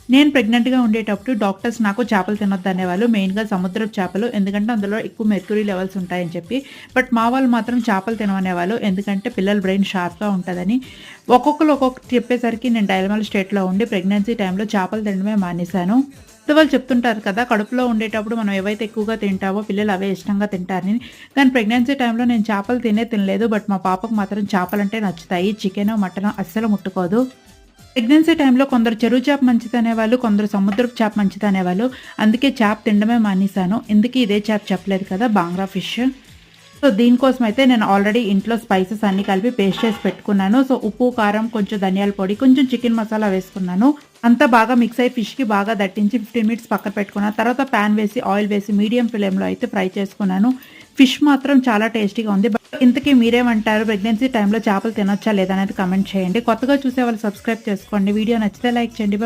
నేను ప్రెగ్నెంట్‌గా ఉండేటప్పుడు డాక్టర్స్ నాకు చేపలు తినొద్దనేవాళ్ళు. మెయిన్‌గా సముద్రపు చేపలు. ఎందుకంటే అందులో ఎక్కువ మెర్క్యూరీ లెవెల్స్ ఉంటాయని చెప్పి. బట్ మా వాళ్ళు మాత్రం చేపలు తినమనేవాళ్ళు. ఎందుకంటే పిల్లల బ్రెయిన్ షార్ప్‌గా ఉంటదని. ఒక్కొక్కళ్ళు ఒక్కొక్కటి చెప్పేసరికి నేను డైలమాల్ స్టేట్‌లో ఉండి ప్రెగ్నెన్సీ టైమ్‌లో చేపలు తినడమే మానేశాను. పెద్దవాళ్ళు చెప్తుంటారు కదా! కడుపులో ఉండేటప్పుడు మనం ఏవైతే ఎక్కువగా తింటామో పిల్లలు అవే ఇష్టంగా తింటారని. కానీ ప్రెగ్నెన్సీ టైమ్‌లో నేను చేపలు తినలేదు. బట్ మా పాపకు మాత్రం చేపలంటే నచ్చుతాయి. చికెను, మటను అస్సలు ముట్టుకోదు. ప్రెగ్నెన్సీ టైమ్‌లో కొందరు చెరువు చేప మంచిదనేవాళ్ళు, కొందరు సముద్రపు చేప మంచిదనేవాళ్ళు. అందుకే చేప తినడమే మానేశాను. ఇందుకి ఇదే చేప చెప్పలేదు కదా! బాంగ్రా ఫిష్. సో, దీనికోసమయితే నేను ఆల్రెడీ ఇంట్లో స్పైసెస్ అన్నీ కలిపి పేస్ట్ చేసి పెట్టుకున్నాను. సో, ఉప్పు, కారం, కొంచెం ధనియాల పొడి, కొంచెం చికెన్ మసాలా వేసుకున్నాను. అంతా బాగా మిక్స్ అయ్యి ఫిష్‌కి బాగా దట్టించి 15 మినిట్స్ పక్కన పెట్టుకున్నాను. తర్వాత పాన్ వేసి, ఆయిల్ వేసి మీడియం ఫ్లేమ్‌లో అయితే ఫ్రై చేసుకున్నాను. ఫిష్ మాత్రం చాలా టేస్టీగా ఉంది. బట్ ఇంతకీ మీరేమంటారు? ప్రెగ్నెన్సీ టైమ్‌లో చేపలు తినొచ్చా లేదా అనేది కామెంట్ చేయండి. కొత్తగా చూసేవాళ్ళు సబ్స్క్రైబ్ చేసుకోండి. వీడియో నచ్చితే లైక్ చేయండి.